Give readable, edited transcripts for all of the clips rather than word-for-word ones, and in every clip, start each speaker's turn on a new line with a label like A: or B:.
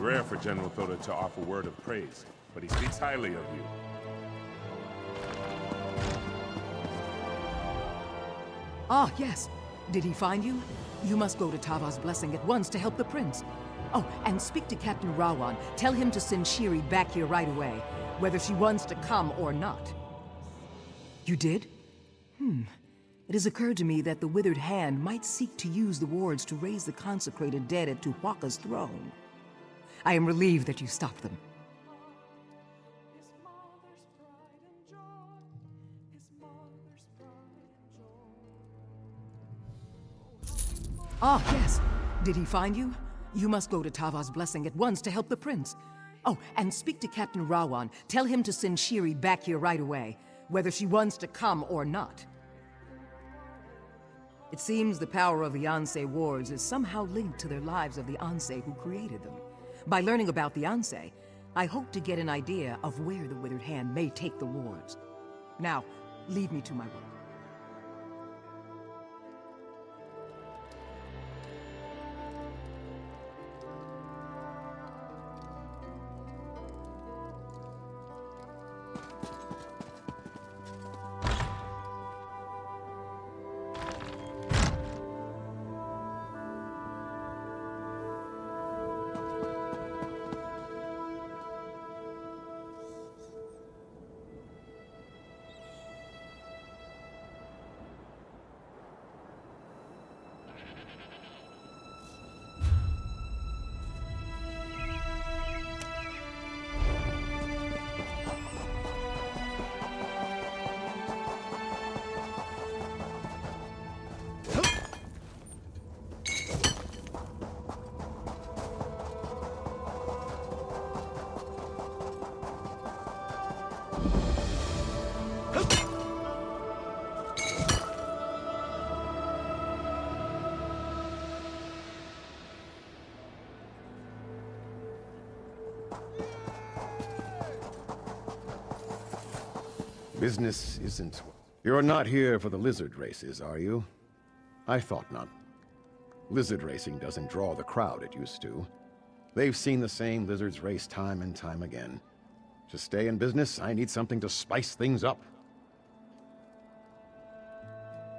A: rare for General Thota to offer word of praise, but he speaks highly of you.
B: Ah, yes. Did he find you? You must go to Tava's blessing at once to help the prince. Oh, and speak to Captain Rawan. Tell him to send Shiri back here right away, whether she wants to come or not. You did? It has occurred to me that the Withered Hand might seek to use the wards to raise the consecrated dead at Tuhuaca's throne. I am relieved that you stopped them. Ah, yes. Did he find you? You must go to Tava's blessing at once to help the prince. Oh, and speak to Captain Rawan. Tell him to send Shiri back here right away, whether she wants to come or not. It seems the power of the Ansei wards is somehow linked to their lives of the Ansei who created them. By learning about the Ansei, I hope to get an idea of where the Withered Hand may take the wards. Now, leave me to my work.
C: Business isn't... You're not here for the lizard races, are you? I thought not. Lizard racing doesn't draw the crowd it used to. They've seen the same lizards race time and time again. To stay in business, I need something to spice things up.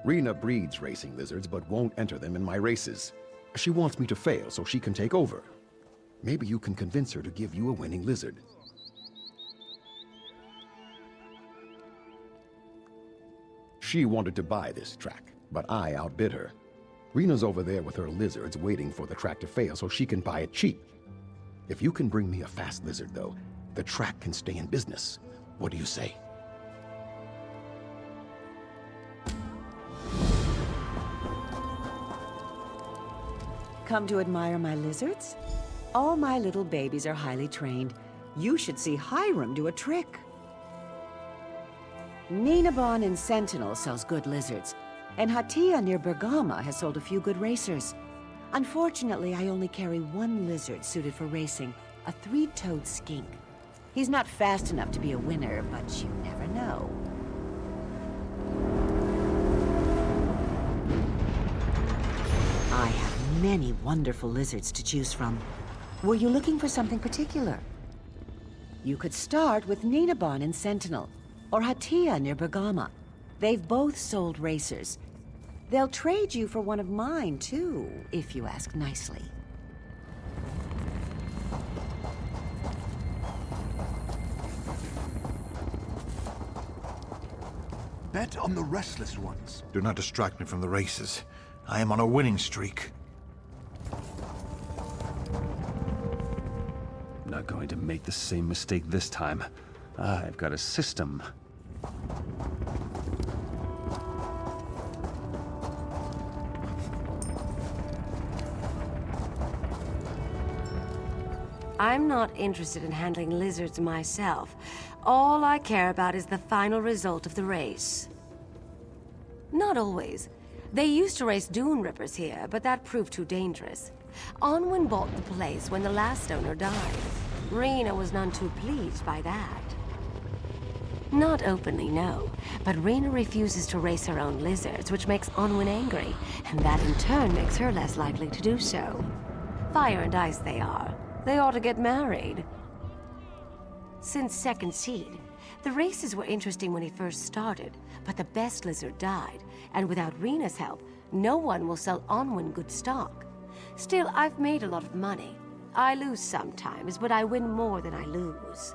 C: Rena breeds racing lizards, but won't enter them in my races. She wants me to fail so she can take over. Maybe you can convince her to give you a winning lizard. She wanted to buy this track, but I outbid her. Rena's over there with her lizards waiting for the track to fail so she can buy it cheap. If you can bring me a fast lizard, though, the track can stay in business. What do you say?
D: Come to admire my lizards? All my little babies are highly trained. You should see Hiram do a trick. Ninabon in Sentinel sells good lizards, and Hatia near Bergama has sold a few good racers. Unfortunately, I only carry one lizard suited for racing, a three-toed skink. He's not fast enough to be a winner, but you never know. I have many wonderful lizards to choose from. Were you looking for something particular? You could start with Ninabon in Sentinel, or Hatia near Bergama. They've both sold racers. They'll trade you for one of mine, too, if you ask nicely.
E: Bet on the restless ones.
F: Do not distract me from the races. I am on a winning streak.
G: I'm not going to make the same mistake this time. I've got a system.
H: I'm not interested in handling lizards myself. All I care about is the final result of the race. Not always. They used to race dune rippers here, but that proved too dangerous. Onwin bought the place when the last owner died. Rena was none too pleased by that. Not openly, no, but Rena refuses to race her own lizards, which makes Onwin angry, and that in turn makes her less likely to do so. Fire and ice they are. They ought to get married. Since Second Seed, the races were interesting when he first started, but the best lizard died, and without Rena's help, no one will sell Onwin good stock. Still, I've made a lot of money. I lose sometimes, but I win more than I lose.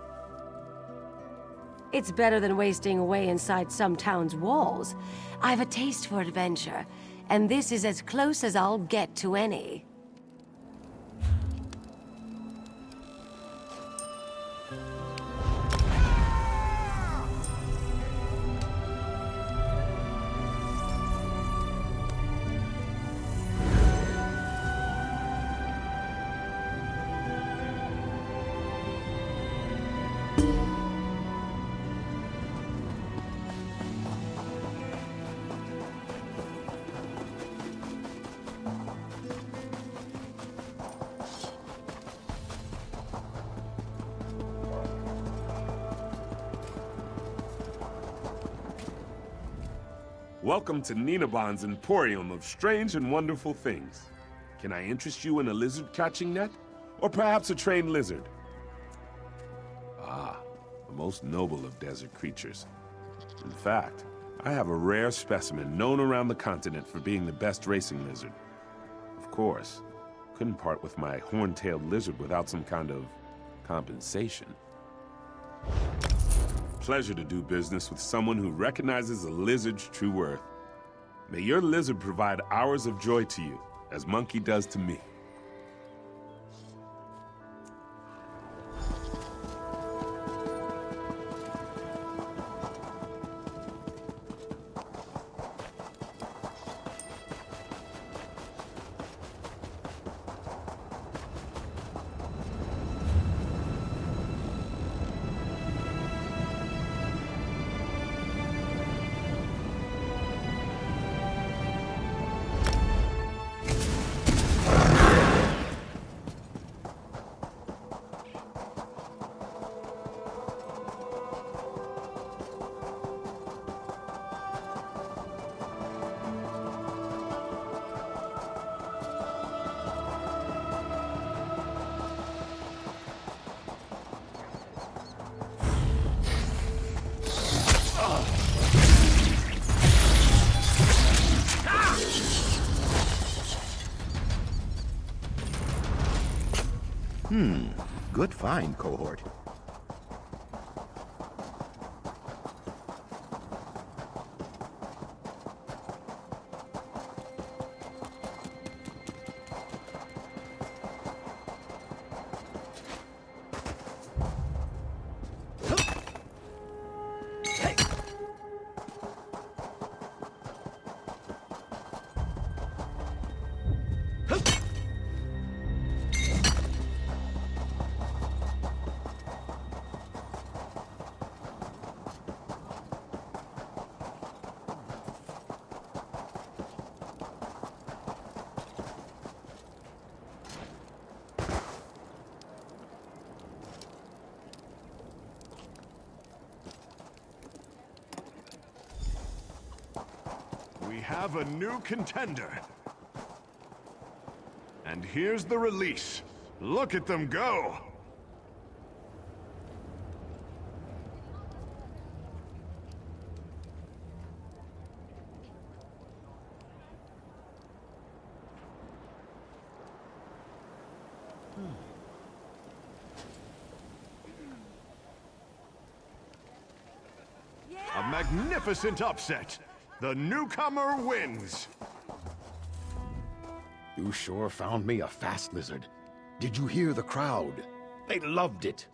H: It's better than wasting away inside some town's walls. I've a taste for adventure, and this is as close as I'll get to any.
A: Welcome to Ninabon's Emporium of strange and wonderful things. Can I interest you in a lizard catching net? Or perhaps a trained lizard? Ah, the most noble of desert creatures. In fact, I have a rare specimen known around the continent for being the best racing lizard. Of course, couldn't part with my horn-tailed lizard without some kind of compensation. Pleasure to do business with someone who recognizes a lizard's true worth. May your lizard provide hours of joy to you, as Monkey does to me.
C: Good find, cohort.
E: We have a new contender. And here's the release. Look at them go! A magnificent upset! The newcomer wins!
C: You sure found me a fast lizard. Did you hear the crowd? They loved it.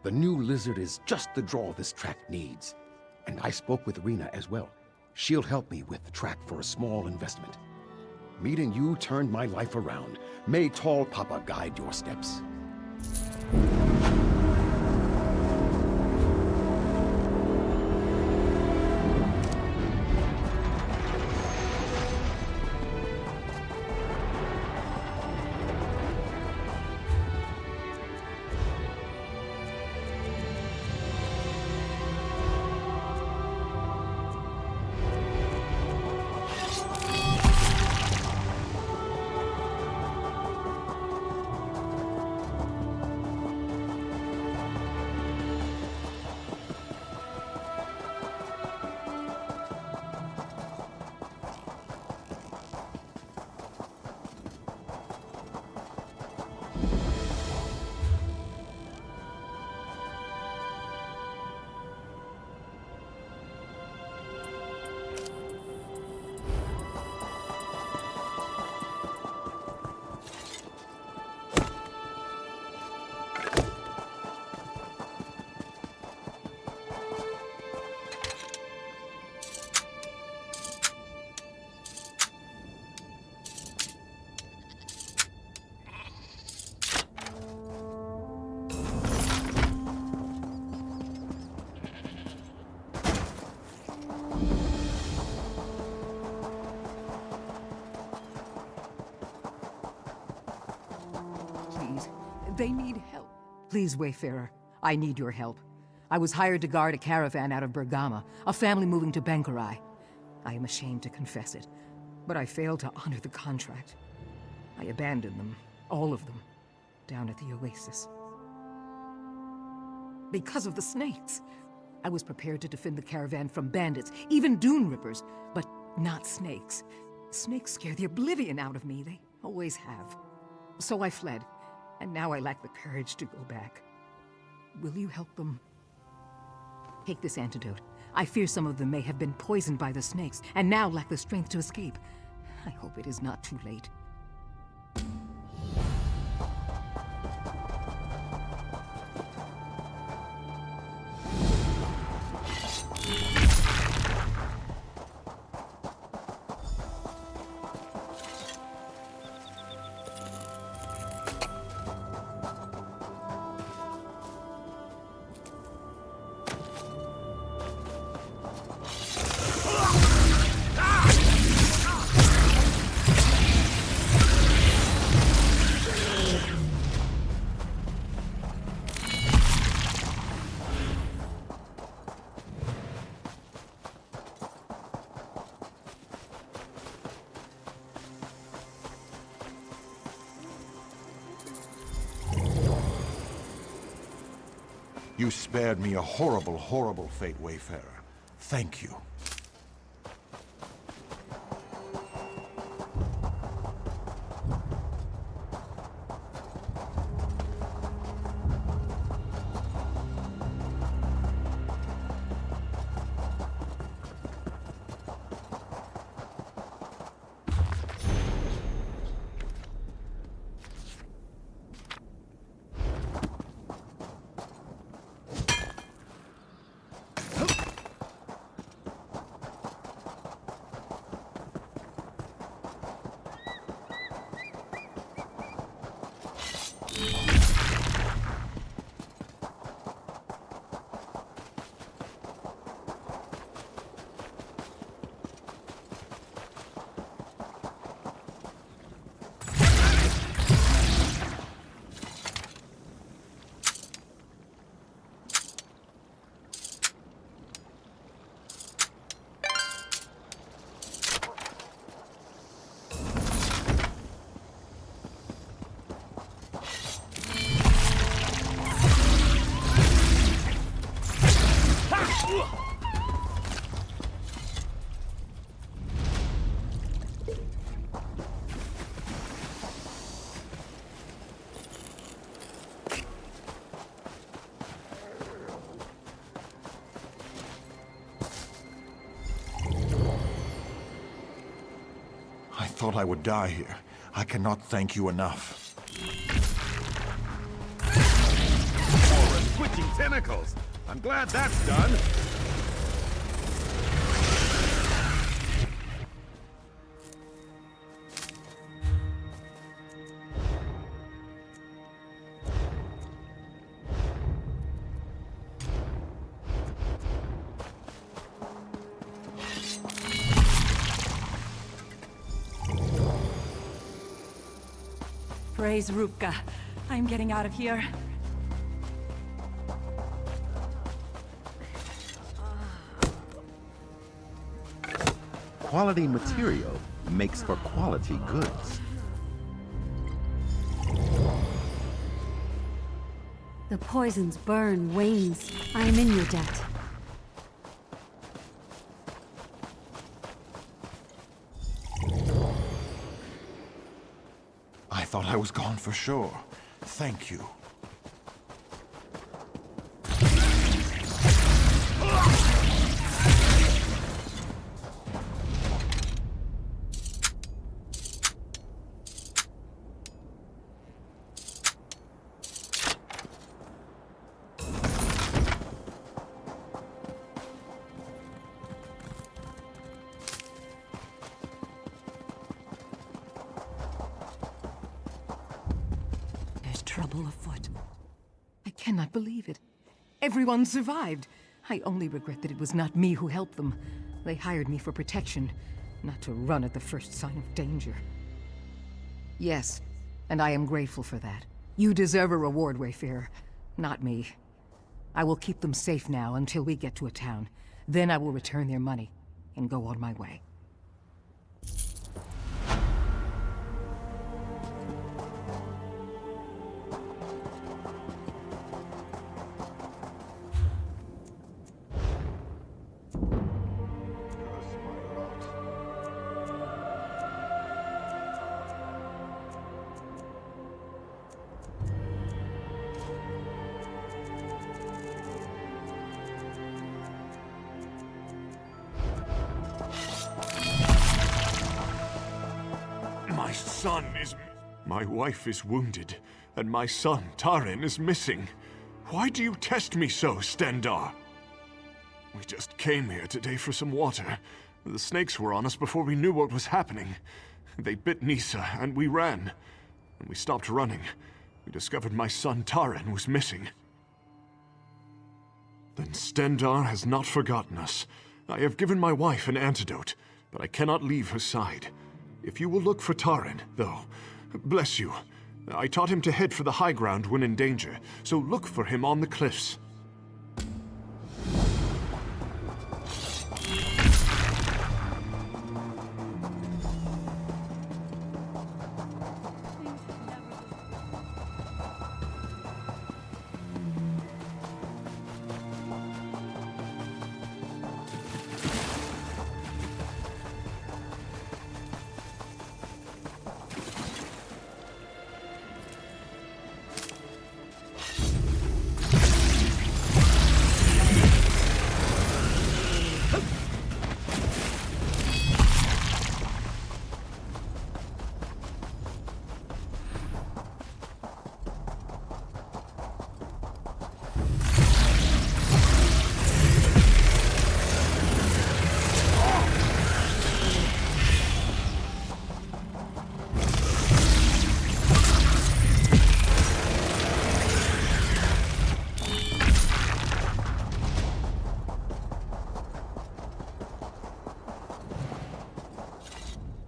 C: The new lizard is just the draw this track needs. And I spoke with Rena as well. She'll help me with the track for a small investment. Meeting you turned my life around. May Tall Papa guide your steps.
B: They need help. Please, Wayfarer, I need your help. I was hired to guard a caravan out of Bergama, a family moving to Backloggery. I am ashamed to confess it, but I failed to honor the contract. I abandoned them, all of them, down at the oasis. Because of the snakes. I was prepared to defend the caravan from bandits, even dune rippers, but not snakes. Snakes scare the oblivion out of me, they always have. So I fled, and now I lack the courage to go back. Will you help them? Take this antidote. I fear some of them may have been poisoned by the snakes, and now lack the strength to escape. I hope it is not too late.
F: You spared me a horrible, horrible fate, Wayfarer. Thank you. I thought I would die here. I cannot thank you enough.
A: More twitching tentacles! I'm glad that's done!
I: Praise Rupka. I'm getting out of here.
J: Quality material makes for quality goods.
K: The poisons burn wings. I am in your debt.
F: I thought I was gone for sure. Thank you.
B: Trouble afoot. I cannot believe it. Everyone survived. I only regret that it was not me who helped them. They hired me for protection, not to run at the first sign of danger. Yes, and I am grateful for that. You deserve a reward, Wayfarer. Not me. I will keep them safe now until we get to a town. Then I will return their money and go on my way.
E: My wife is wounded, and my son, Tarin, is missing. Why do you test me so, Stendar? We just came here today for some water. The snakes were on us before we knew what was happening. They bit Nisa, and we ran. When we stopped running, we discovered my son, Tarin, was missing. Then Stendar has not forgotten us. I have given my wife an antidote, but I cannot leave her side. If you will look for Tarin, though, bless you. I taught him to head for the high ground when in danger, so look for him on the cliffs.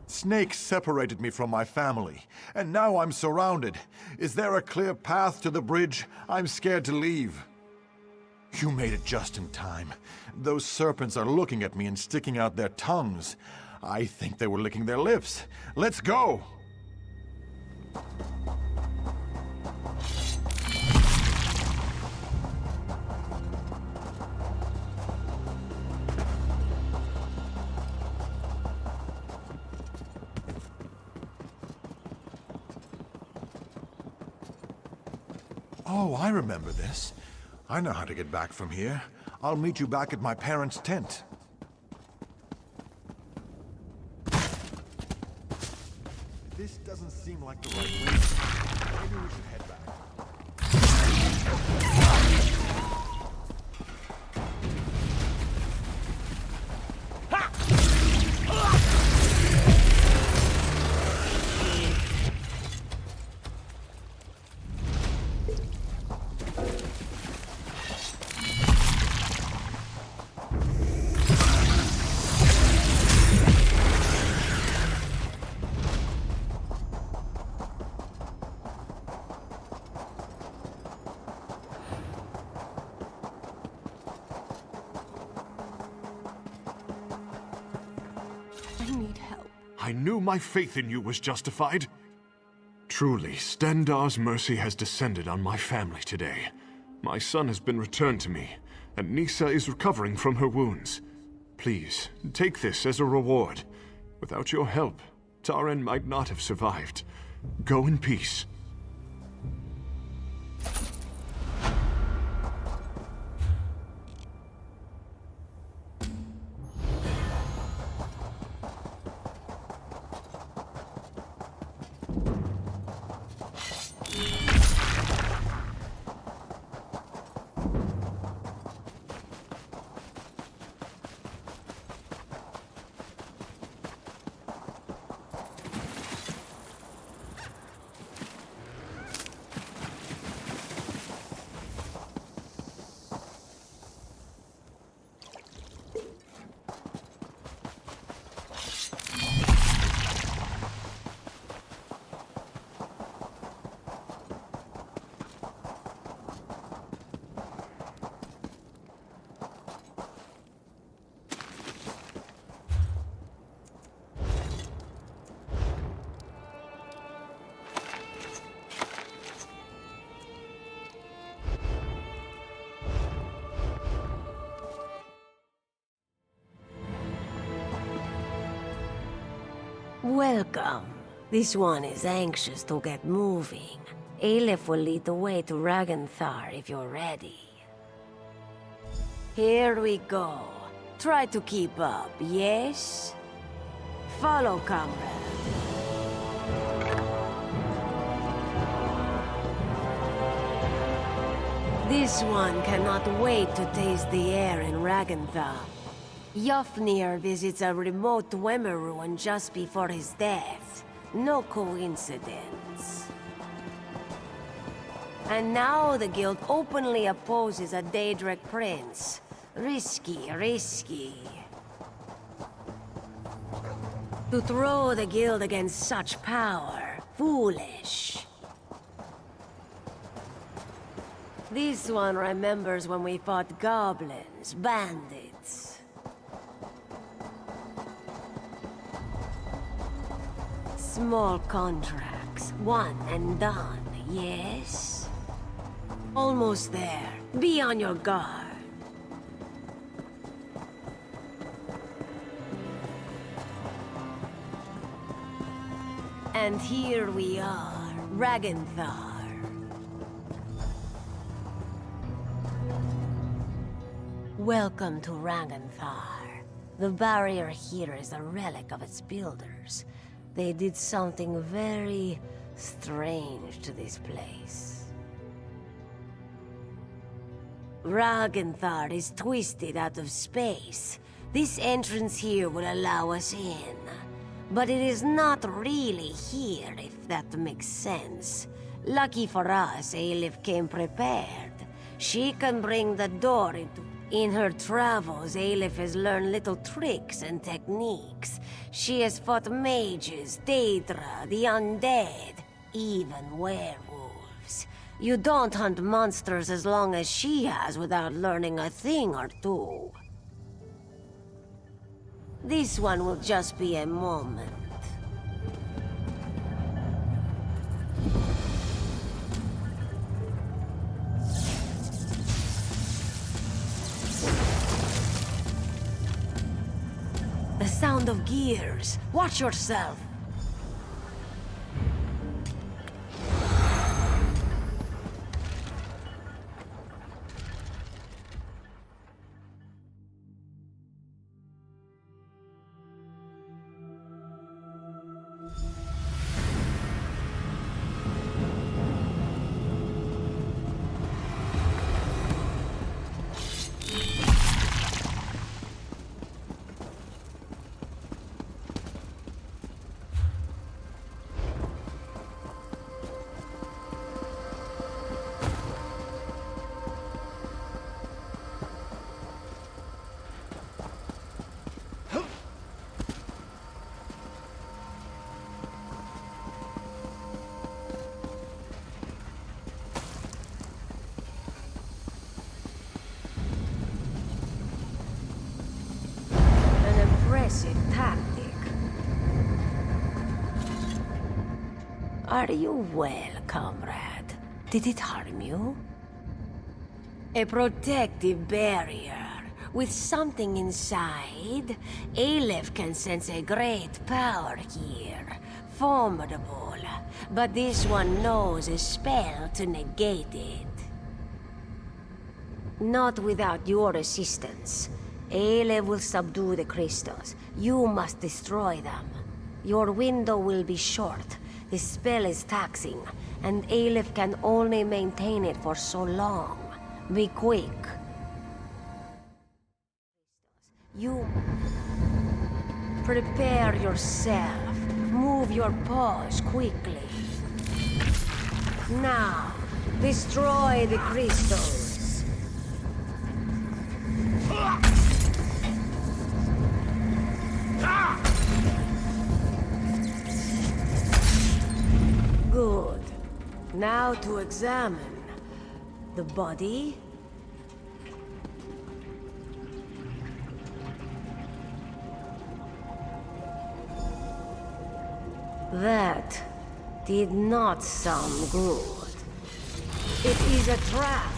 F: Snakes separated me from my family, and now I'm surrounded. Is there a clear path to the bridge? I'm scared to leave. You made it just in time. Those serpents are looking at me and sticking out their tongues. I think they were licking their lips. Let's go! Oh, I remember this. I know how to get back from here. I'll meet you back at my parents' tent. This doesn't seem like the right way. Maybe we should head back.
E: I knew my faith in you was justified. Truly, Stendar's mercy has descended on my family today. My son has been returned to me, and Nisa is recovering from her wounds. Please, take this as a reward. Without your help, Tarin might not have survived. Go in peace.
H: Welcome. This one is anxious to get moving. Aleph will lead the way to Ragnthar if you're ready. Here we go. Try to keep up, yes? Follow, comrade. This one cannot wait to taste the air in Ragnthar. Yofnir visits a remote Dwemer ruin just before his death. No coincidence. And now the guild openly opposes a Daedric prince. Risky, risky. To throw the guild against such power, foolish. This one remembers when we fought goblins, bandits. Small contracts, one and done, yes? Almost there. Be on your guard. And here we are, Ragnthar. Welcome to Ragnthar. The barrier here is a relic of its builders. They did something very strange to this place. Ragnthar is twisted out of space. This entrance here will allow us in. But it is not really here, if that makes sense. Lucky for us, Aleph came prepared. She can bring the door into... In her travels, Aleph has learned little tricks and techniques. She has fought mages, Daedra, the undead, even werewolves. You don't hunt monsters as long as she has without learning a thing or two. This one will just be a moment. The sound of gears. Watch yourself. Impressive tactic. Are you well, comrade? Did it harm you? A protective barrier. With something inside, Aleph can sense a great power here. Formidable. But this one knows a spell to negate it. Not without your assistance. Aleph will subdue the crystals. You must destroy them. Your window will be short. The spell is taxing, and Aleph can only maintain it for so long. Be quick. You... Prepare yourself. Move your paws quickly. Now, destroy the crystals. Good. Now to examine the body. That did not sound good. It is a trap.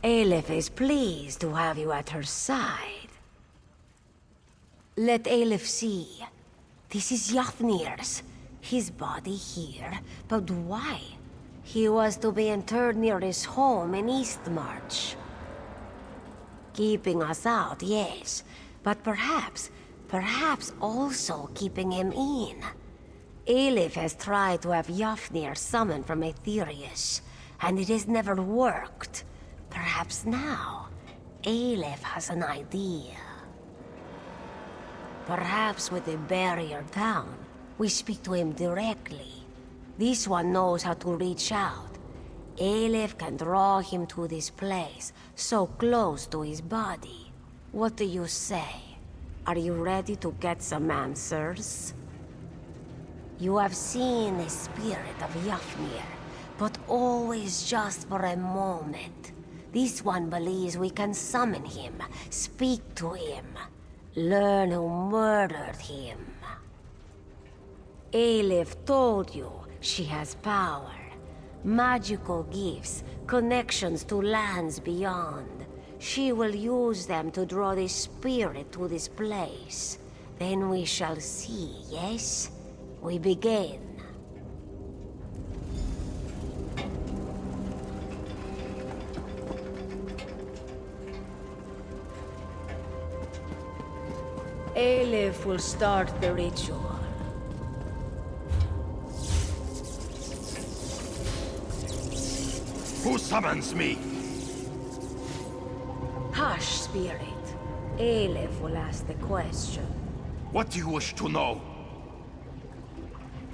H: Aleph is pleased to have you at her side. Let Aleph see. This is Yafnir's. His body here, but why? He was to be interred near his home in Eastmarch. Keeping us out, yes, but perhaps also keeping him in. Aleph has tried to have Yafnir summoned from Aetherius, and it has never worked. Perhaps now, Aleph has an idea. Perhaps with the barrier down, we speak to him directly. This one knows how to reach out. Aleph can draw him to this place, so close to his body. What do you say? Are you ready to get some answers? You have seen the spirit of Yafnir, but always just for a moment. This one believes we can summon him, speak to him, learn who murdered him. Aleph told you she has power, magical gifts, connections to lands beyond. She will use them to draw the spirit to this place. Then we shall see, yes? We begin. Aleph will start the ritual.
L: Who summons me?
H: Hush, spirit. Aleph will ask the question.
L: What do you wish to know?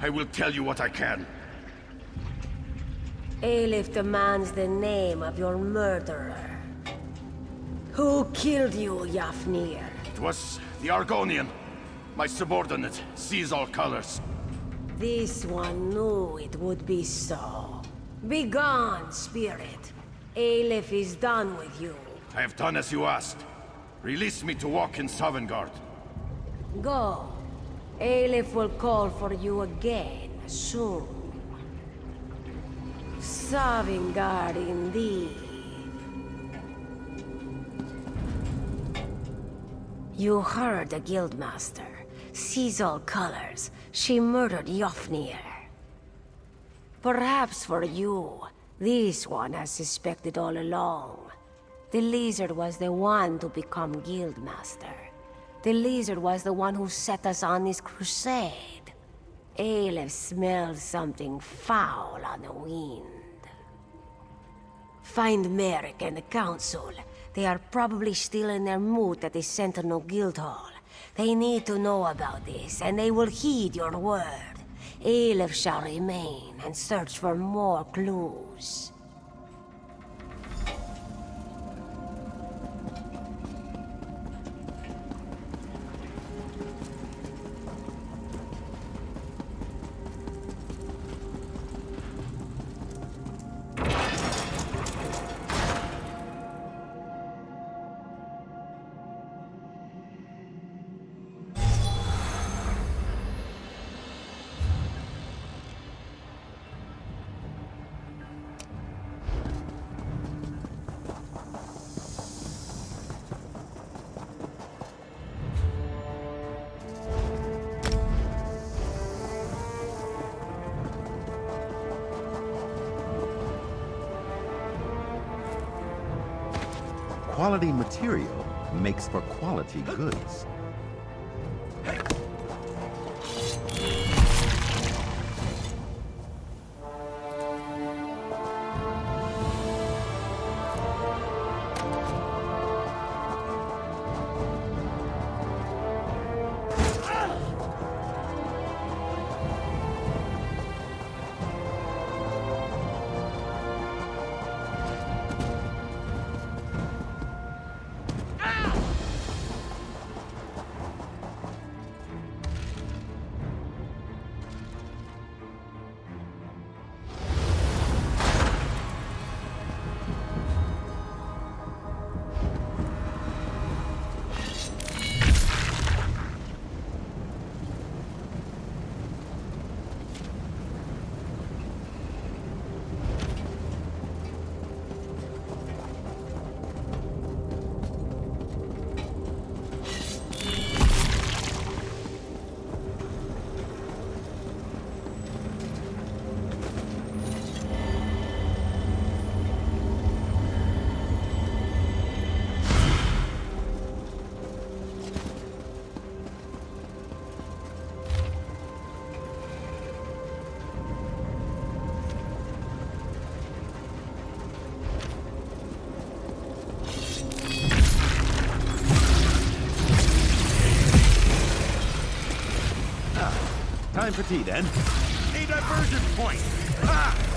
L: I will tell you what I can.
H: Aleph demands the name of your murderer. Who killed you, Yafnir?
L: It was the Argonian. My subordinate sees all colors.
H: This one knew it would be so. Begone, spirit. Aleph is done with you.
L: I have done as you asked. Release me to walk in Sovngarde.
H: Go. Aleph will call for you again, soon. Sovngarde indeed. You heard the Guildmaster. Sees all colors. She murdered Yafnir. Perhaps for you, this one has suspected all along. The lizard was the one to become Guildmaster. The lizard was the one who set us on this crusade. Aleph smelled something foul on the wind. Find Merrick and the Council. They are probably still in their moot at the Sentinel Guildhall. They need to know about this, and they will heed your word. Aleph shall remain and search for more clues.
J: Quality material makes for quality goods. Time for tea, then.
L: A diversion point! Ah!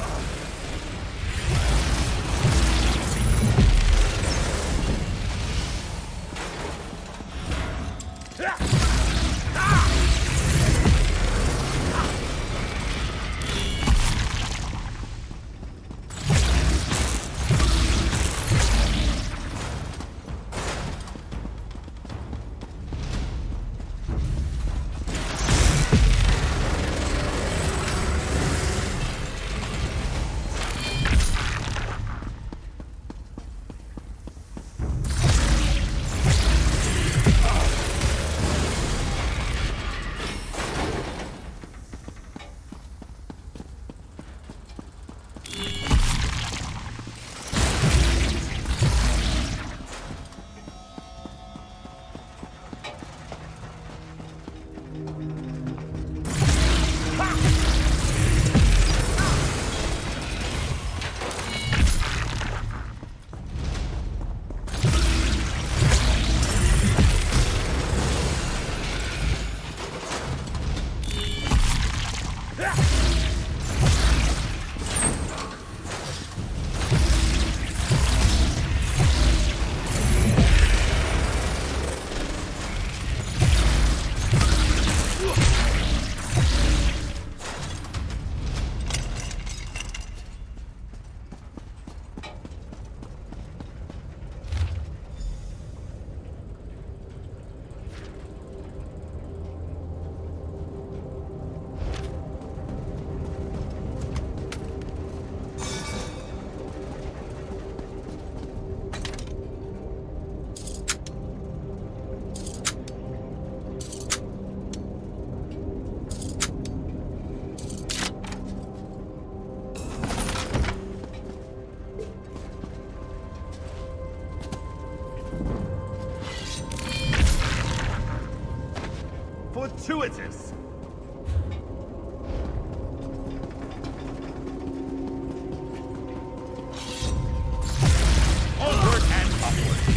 J: Fortuitous!
L: Onward and upward!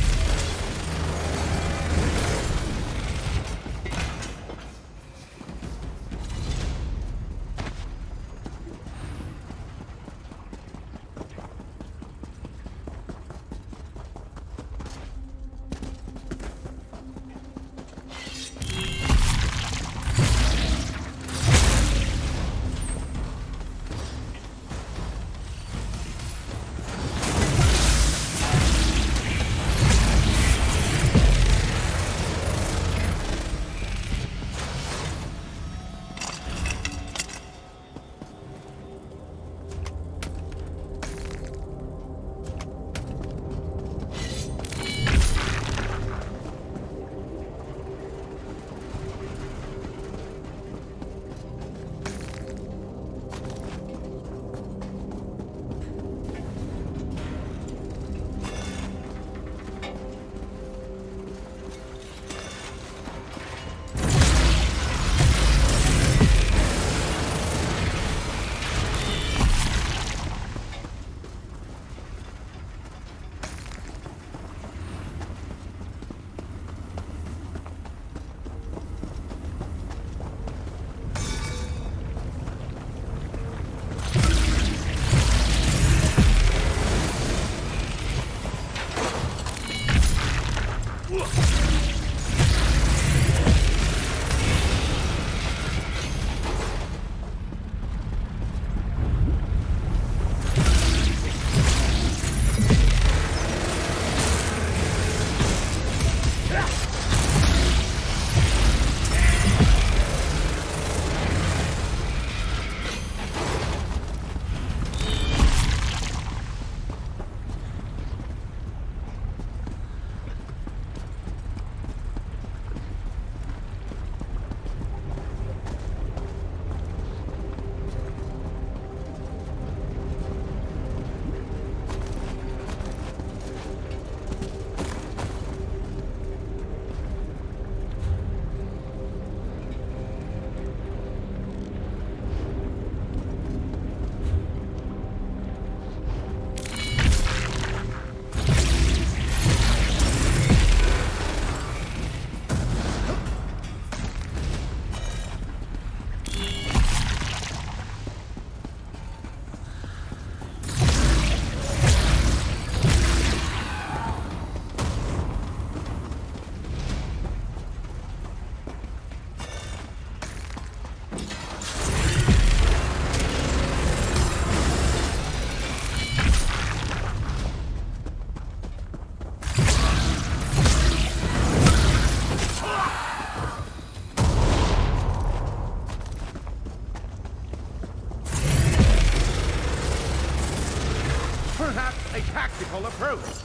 C: careful approach.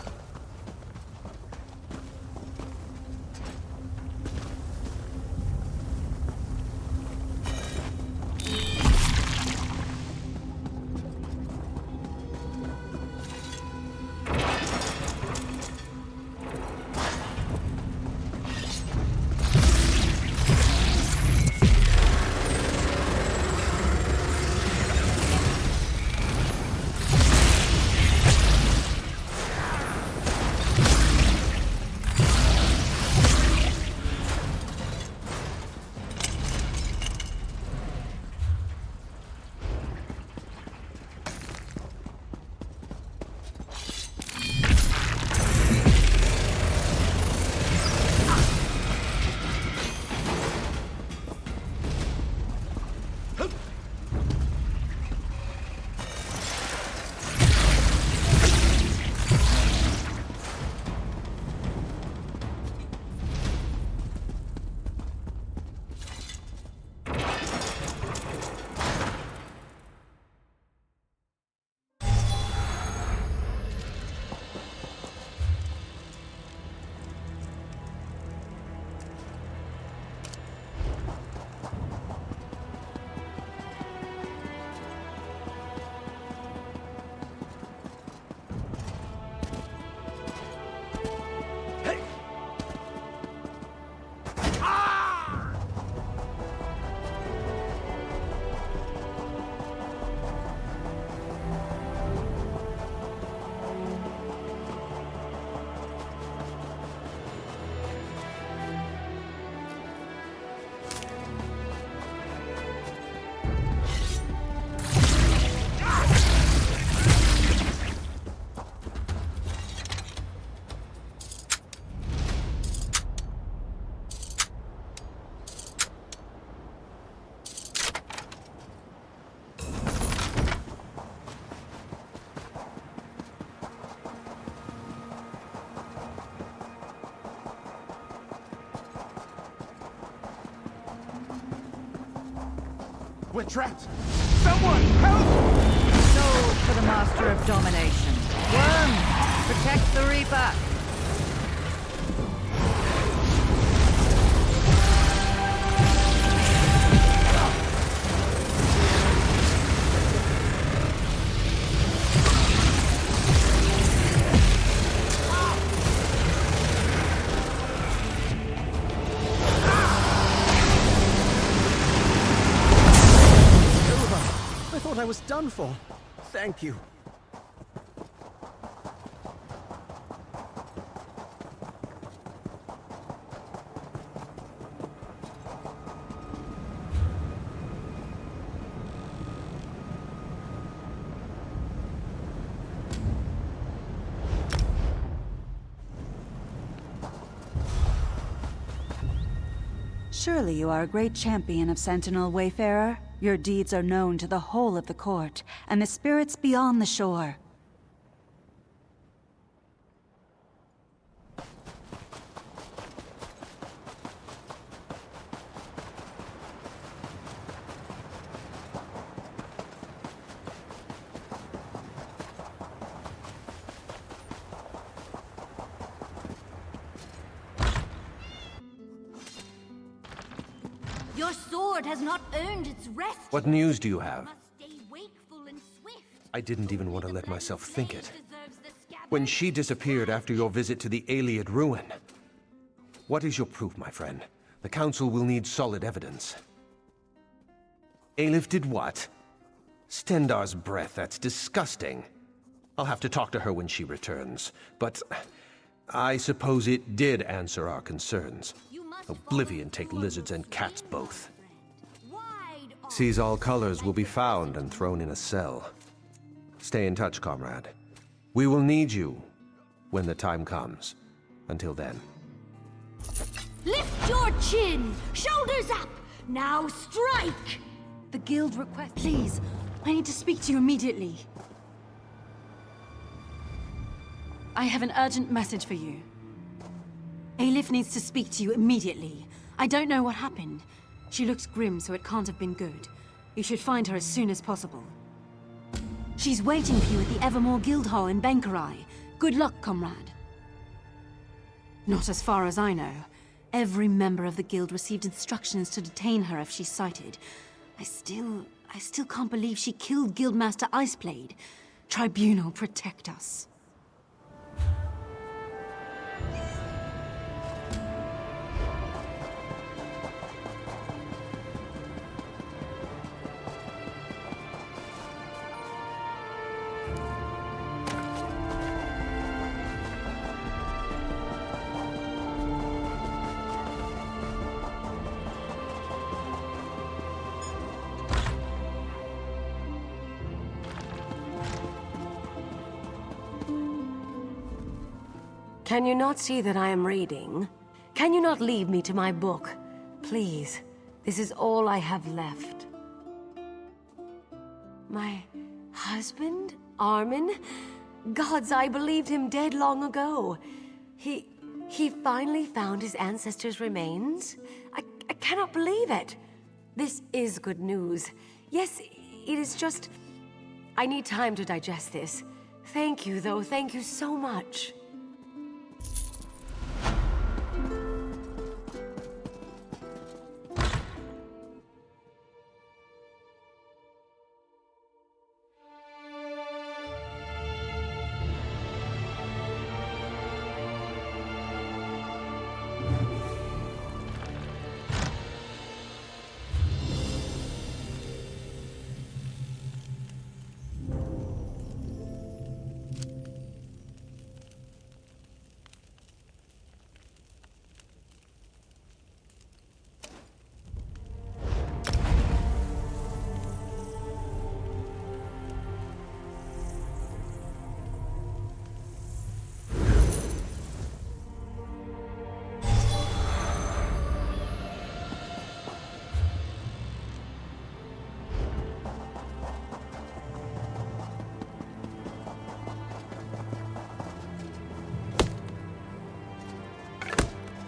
M: We're trapped! Someone, help!
I: Soul for the Master of Domination. Worm, protect the Reaper!
C: I was done for. Thank you.
K: Surely you are a great champion of Sentinel Wayfarer. Your deeds are known to the whole of the court, and the spirits beyond the shore.
N: Your sword has not earned its rest.
O: What news do you have?
N: Must stay wakeful and swift.
O: I didn't even want to let myself think it. When she disappeared after your visit to the Alik'r ruin. What is your proof, my friend? The Council will need solid evidence. Alik'r did what? Stendarr's breath, that's disgusting. I'll have to talk to her when she returns, but I suppose it did answer our concerns. Oblivion take lizards and cats both. Sees all colors will be found and thrown in a cell. Stay in touch, comrade. We will need you when the time comes. Until then.
N: Lift your chin! Shoulders up! Now strike!
K: The guild request. Please, I need to speak to you immediately. I have an urgent message for you. Alik'r needs to speak to you immediately. I don't know what happened. She looks grim, so it can't have been good. You should find her as soon as possible. She's waiting for you at the Evermore Guild Hall in Backloggery. Good luck, comrade. Not as far as I know. Every member of the guild received instructions to detain her if she's sighted. I still can't believe she killed Guildmaster Iceblade. Tribunal, protect us.
H: Can you not see that I am reading? Can you not leave me to my book? Please, this is all I have left. My husband? Armin? Gods, I believed him dead long ago. He finally found his ancestors' remains? I cannot believe it. This is good news. Yes, it is just... I need time to digest this. Thank you, though. Thank you so much.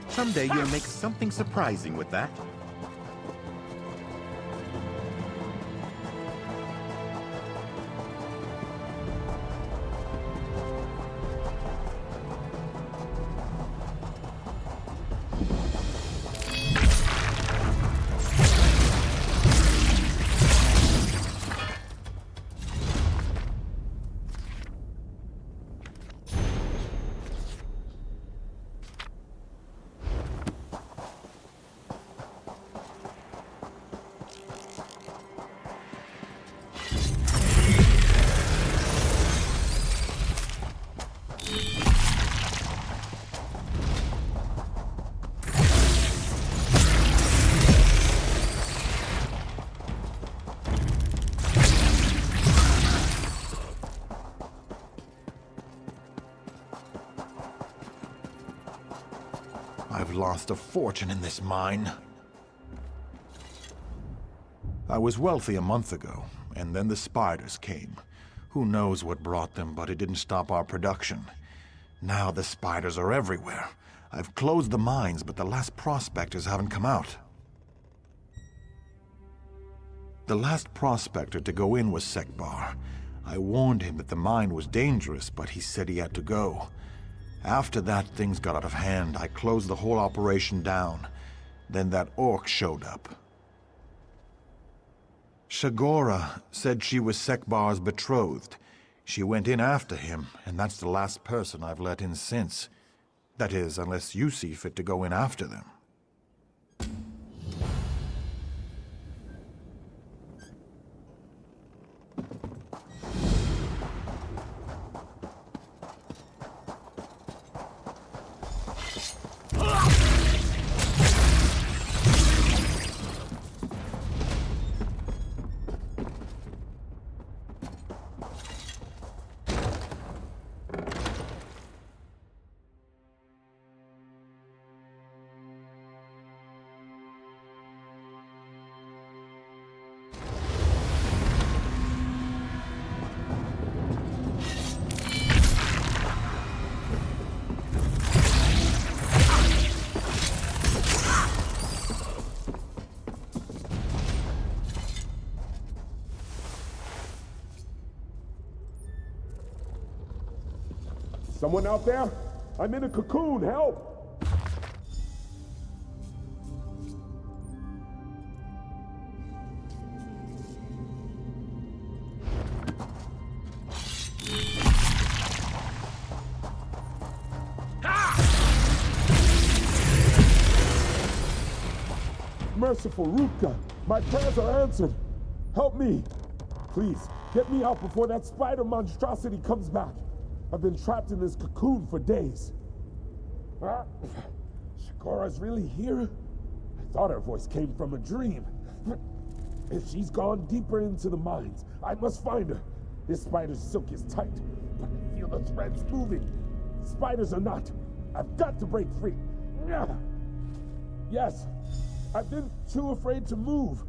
M: Someday you'll make something surprising with that. I've lost a fortune in this mine. I was wealthy a month ago, and then the spiders came. Who knows what brought them, but it didn't stop our production. Now the spiders are everywhere. I've closed the mines, but the last prospectors haven't come out. The last prospector to go in was Sekbar. I warned him that the mine was dangerous, but he said he had to go. After that, things got out of hand. I closed the whole operation down. Then that orc showed up. Shagora said she was Sekbar's betrothed. She went in after him, and that's the last person I've let in since. That is, unless you see fit to go in after them.
A: Someone out there? I'm in a cocoon, help! Merciful Rutka, my prayers are answered. Help me. Please, get me out before that spider monstrosity comes back. I've been trapped in this cocoon for days. Shigura's really here? I thought her voice came from a dream. If she's gone deeper into the mines, I must find her. This spider's silk is tight, but I feel the threads moving. Spiders are not. I've got to break free. Yes, I've been too afraid to move.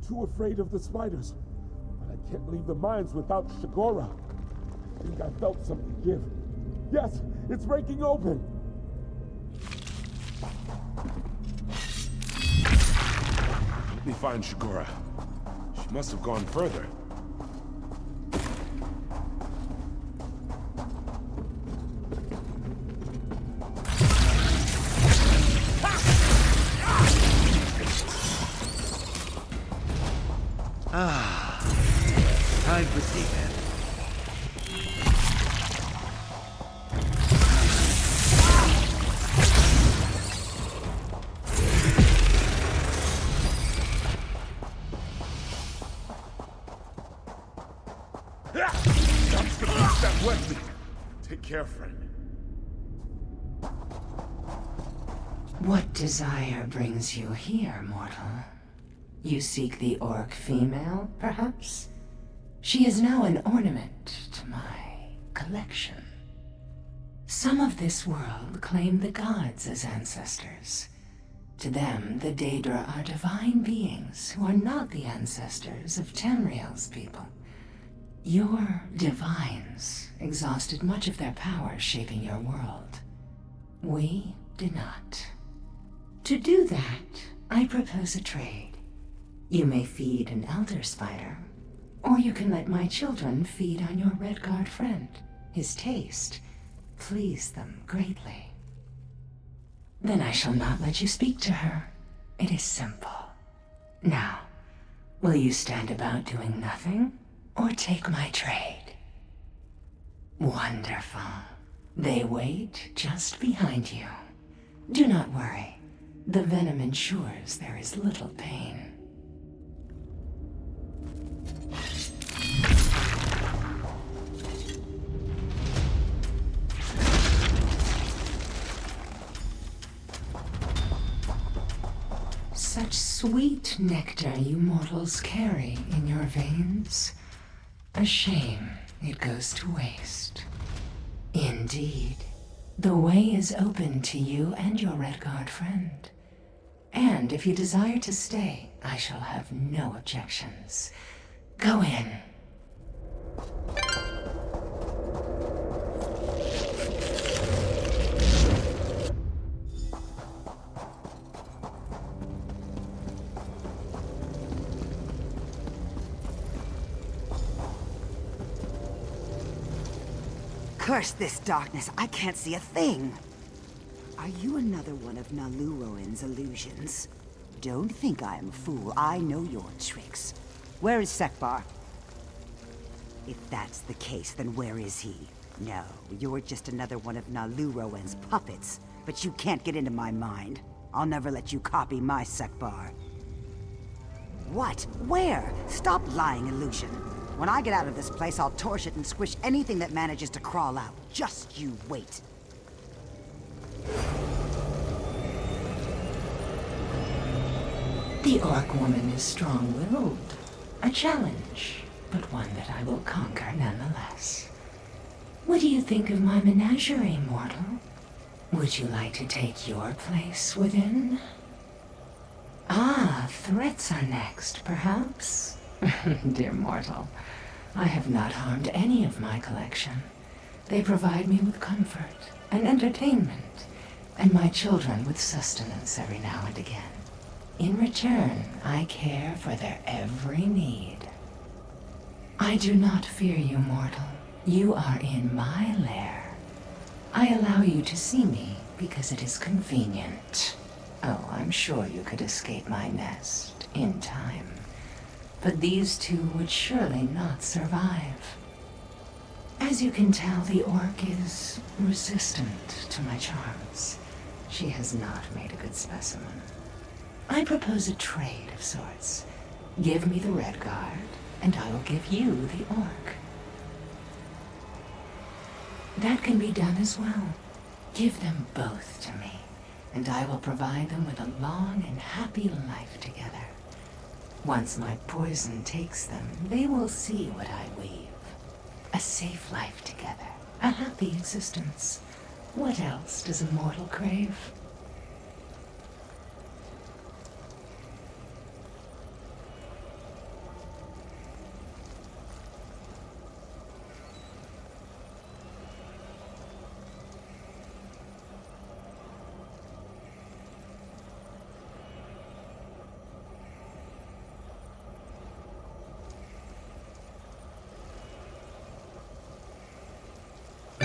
A: Too afraid of the spiders. But I can't leave the mines without Shigura. I think I felt something give. Yes, it's breaking open. Let me find Shigura. She must have gone further.
J: Time to see then.
A: That's the beast that wet me. Take care, friend.
P: What desire brings you here, mortal? You seek the orc female, perhaps? She is now an ornament to my collection. Some of this world claim the gods as ancestors. To them, the Daedra are divine beings who are not the ancestors of Tamriel's people. Your divines exhausted much of their power shaping your world. We did not. To do that, I propose a trade. You may feed an elder spider, or you can let my children feed on your Redguard friend. His taste pleased them greatly. Then I shall not let you speak to her. It is simple. Now, will you stand about doing nothing, or take my trade? Wonderful. They wait just behind you. Do not worry. The venom ensures there is little pain. Such sweet nectar you mortals carry in your veins. A shame it goes to waste. Indeed, the way is open to you and your Redguard friend. And if you desire to stay, I shall have no objections. Go in.
D: Curse this darkness, I can't see a thing! Are you another one of Naluroan's illusions? Don't think I am a fool, I know your tricks. Where is Sekbar? If that's the case, then where is he? No, you're just another one of Naluroan's puppets, but you can't get into my mind. I'll never let you copy my Sekbar. What? Where? Stop lying, illusion. When I get out of this place, I'll torch it and squish anything that manages to crawl out. Just you wait.
P: The orc woman is strong-willed. A challenge, but one that I will conquer nonetheless. What do you think of my menagerie, mortal? Would you like to take your place within? Ah, threats are next, perhaps? Dear mortal, I have not harmed any of my collection. They provide me with comfort and entertainment, and my children with sustenance every now and again. In return, I care for their every need. I do not fear you, mortal. You are in my lair. I allow you to see me because it is convenient. Oh, I'm sure you could escape my nest in time. But these two would surely not survive. As you can tell, the orc is resistant to my charms. She has not made a good specimen. I propose a trade of sorts. Give me the red guard, and I will give you the orc. That can be done as well. Give them both to me, and I will provide them with a long and happy life together. Once my poison takes them, they will see what I weave. A safe life together, a happy existence. What else does a mortal crave?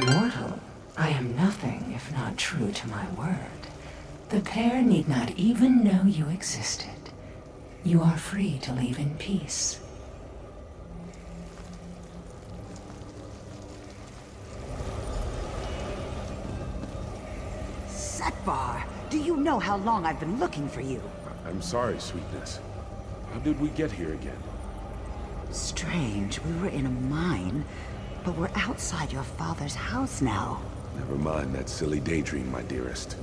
P: Mortal, I am nothing if not true to my word. The pair need not even know you existed. You are free to leave in peace.
D: Setbar, do you know how long I've been looking for you?
A: I'm sorry, Sweetness. How did we get here again?
D: Strange, we were in a mine, but we're outside your father's house now.
A: Never mind that silly daydream, my dearest.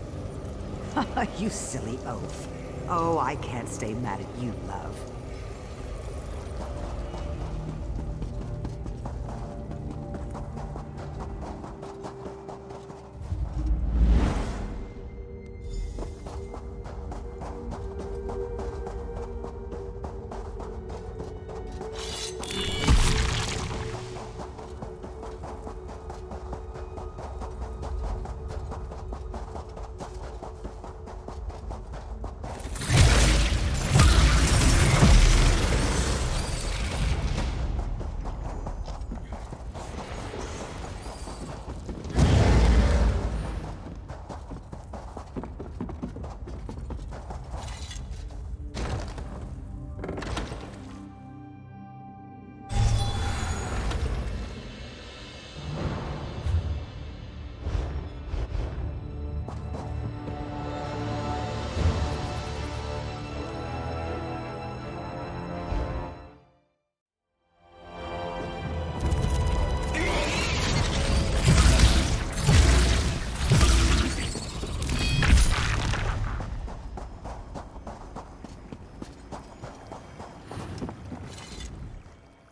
D: You silly oaf. Oh, I can't stay mad at you, love.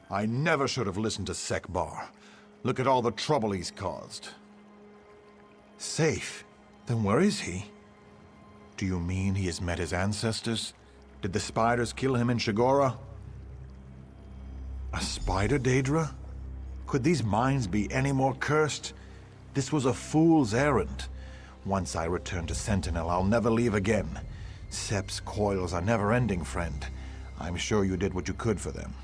F: I never should have listened to Sekbar. Look at all the trouble he's caused. Safe? Then where is he? Do you mean he has met his ancestors? Did the spiders kill him in Shigora? A spider, Daedra? Could these mines be any more cursed? This was a fool's errand. Once I return to Sentinel, I'll never leave again. Sep's coils are never-ending, friend. I'm sure you did what you could for them.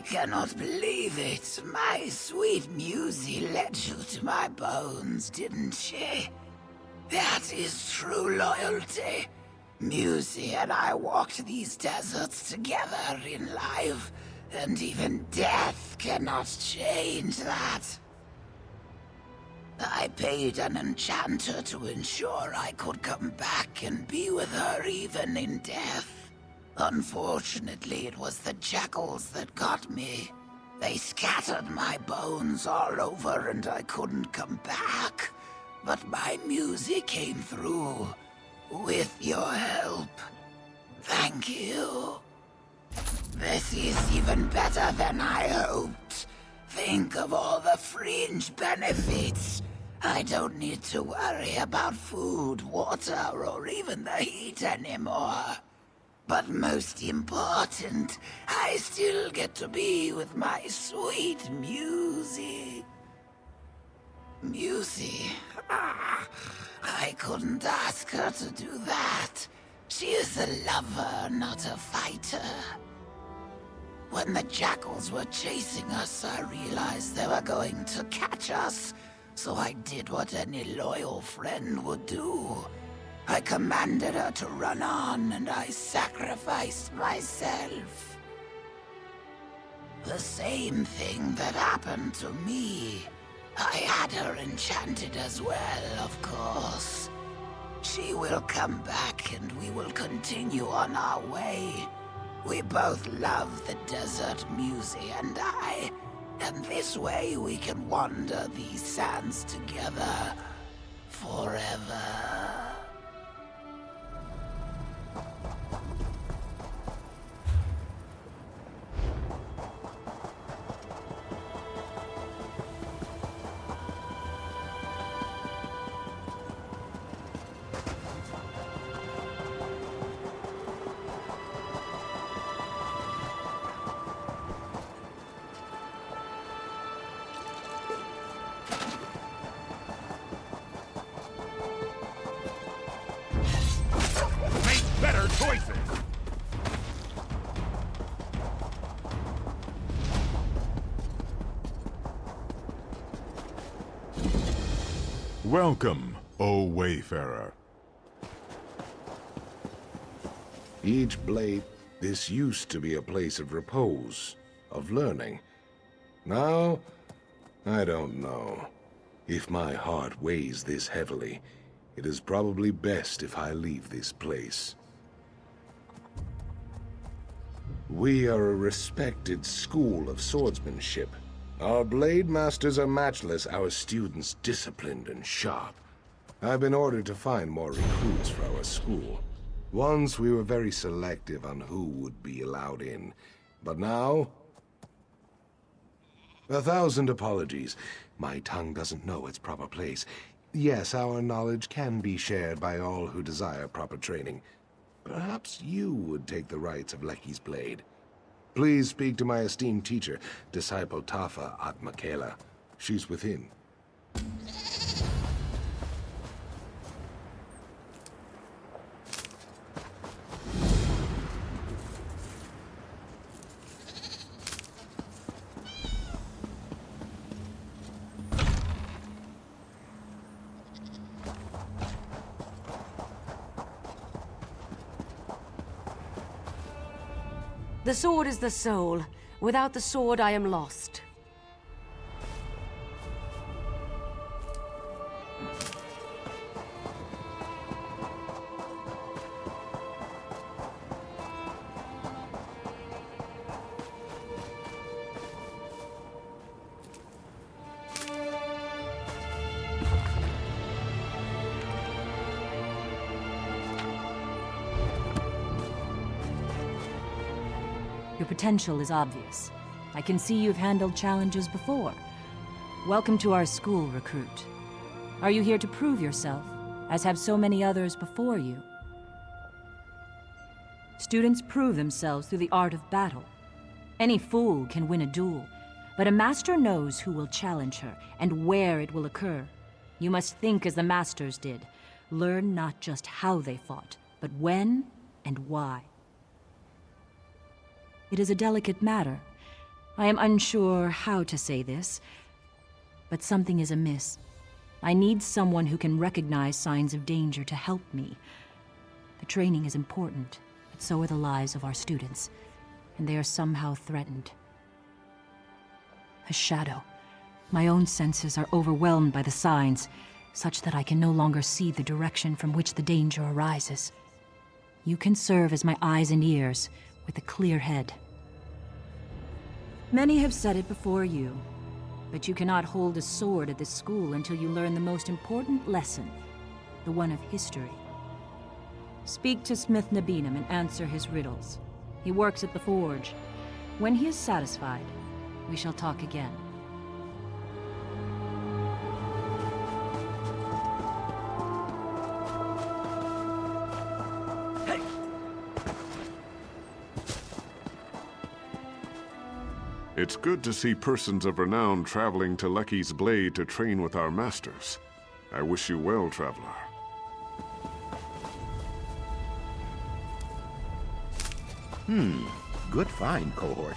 Q: cannot believe it. My sweet Musy led you to my bones, didn't she? That is true loyalty. Musy and I walked these deserts together in life, and even death cannot change that. I paid an enchanter to ensure I could come back and be with her even in death. Unfortunately, it was the jackals that got me. They scattered my bones all over and I couldn't come back. But my music came through, with your help. Thank you. This is even better than I hoped. Think of all the fringe benefits. I don't need to worry about food, water, or even the heat anymore. But most important, I still get to be with my sweet Musy. Musy? I couldn't ask her to do that. She is a lover, not a fighter. When the jackals were chasing us, I realized they were going to catch us. So I did what any loyal friend would do. I commanded her to run on, and I sacrificed myself. The same thing that happened to me. I had her enchanted as well, of course. She will come back, and we will continue on our way. We both love the desert, Musy and I. And this way we can wander these sands together forever.
L: Better choices!
E: Welcome, O Wayfarer.
A: Each blade, this used to be a place of repose, of learning. Now, I don't know. If my heart weighs this heavily, it is probably best if I leave this place. We are a respected school of swordsmanship. Our blade masters are matchless, our students disciplined and sharp. I've been ordered to find more recruits for our school. Once we were very selective on who would be allowed in, but now... 1,000 apologies. My tongue doesn't know its proper place. Yes, our knowledge can be shared by all who desire proper training. Perhaps you would take the rights of Lecky's blade. Please speak to my esteemed teacher, disciple Tafa at Michaela. She's within.
H: The sword is the soul. Without the sword, I am lost.
R: Your potential is obvious. I can see you've handled challenges before. Welcome to our school, recruit. Are you here to prove yourself, as have so many others before you? Students prove themselves through the art of battle. Any fool can win a duel, but a master knows who will challenge her and where it will occur. You must think as the masters did. Learn not just how they fought, but when and why. It is a delicate matter. I am unsure how to say this, but something is amiss. I need someone who can recognize signs of danger to help me. The training is important, but so are the lives of our students, and they are somehow threatened. A shadow. My own senses are overwhelmed by the signs, such that I can no longer see the direction from which the danger arises. You can serve as my eyes and ears, with a clear head. Many have said it before you, but you cannot hold a sword at this school until you learn the most important lesson, the one of history. Speak to Smith Nabinum and answer his riddles. He works at the forge. When he is satisfied, we shall talk again.
S: It's good to see persons of renown traveling to Lecky's Blade to train with our masters. I wish you well, traveler.
J: Good find, cohort.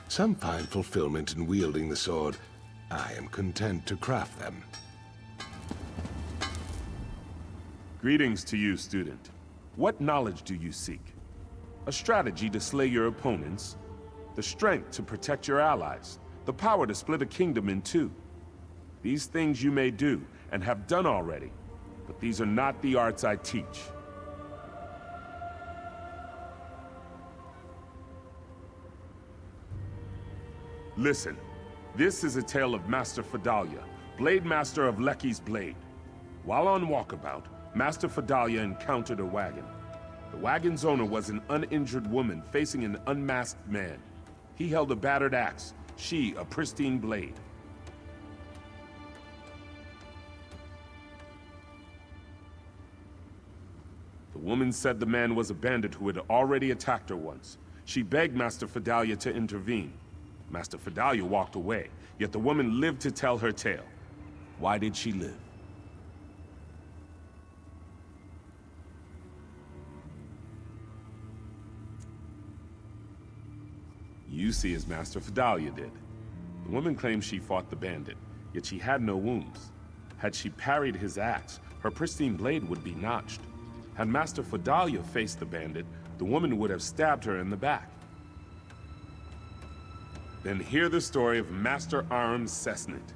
T: Some find fulfillment in wielding the sword. I am content to craft them.
A: Greetings to you, student. What knowledge do you seek? A strategy to slay your opponents, the strength to protect your allies, the power to split a kingdom in two. These things you may do, and have done already, but these are not the arts I teach. Listen, this is a tale of Master Fedalia, Blade Master of Lecky's Blade. While on walkabout, Master Fedalia encountered a wagon. The wagon's owner was an uninjured woman facing an unmasked man. He held a battered axe, she a pristine blade. The woman said the man was a bandit who had already attacked her once. She begged Master Fedalia to intervene. Master Fedalia walked away, yet the woman lived to tell her tale. Why did she live? You see as Master Fedalia did. The woman claims she fought the bandit, yet she had no wounds. Had she parried his axe, her pristine blade would be notched. Had Master Fedalia faced the bandit, the woman would have stabbed her in the back. Then hear the story of Master Aram Cessnit.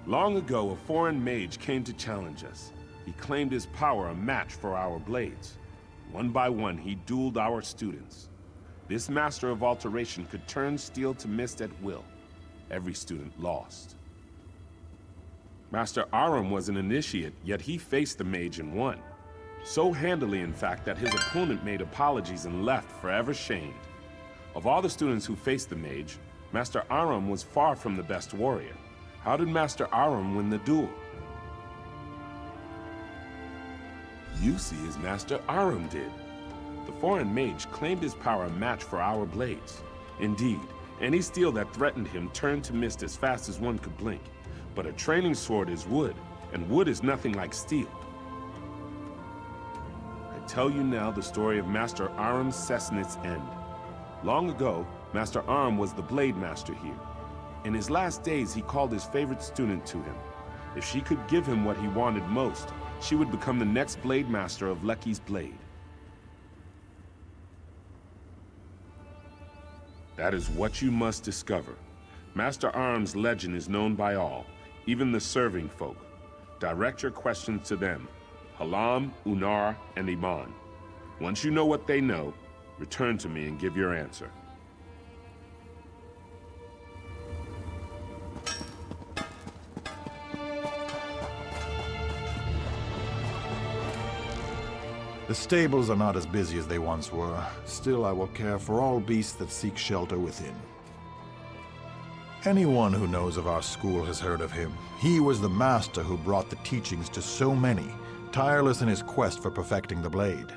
A: Long ago, a foreign mage came to challenge us. He claimed his power a match for our blades. One by one, he dueled our students. This master of alteration could turn steel to mist at will. Every student lost. Master Aram was an initiate, yet he faced the mage and won. So handily, in fact, that his opponent made apologies and left forever shamed. Of all the students who faced the mage, Master Aram was far from the best warrior. How did Master Aram win the duel? You see as Master Aram did. The foreign mage claimed his power a match for our blades. Indeed, any steel that threatened him turned to mist as fast as one could blink. But a training sword is wood, and wood is nothing like steel. I tell you now the story of Master Aram Cessnit's end. Long ago, Master Aram was the blade master here. In his last days, he called his favorite student to him. If she could give him what he wanted most, she would become the next blade master of Lecky's Blade. That is what you must discover. Master Aram's legend is known by all, even the serving folk. Direct your questions to them, Halam, Unar, and Iman. Once you know what they know, return to me and give your answer.
M: The stables are not as busy as they once were. Still, I will care for all beasts that seek shelter within. Anyone who knows of our school has heard of him. He was the master who brought the teachings to so many, tireless in his quest for perfecting the blade.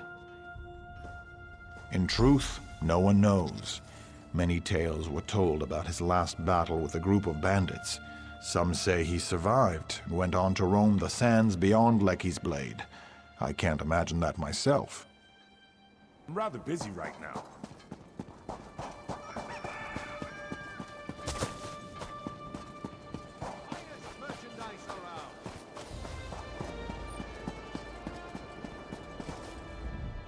M: In truth, no one knows. Many tales were told about his last battle with a group of bandits. Some say he survived and went on to roam the sands beyond Lecky's Blade, I can't imagine that myself.
A: I'm rather busy right now.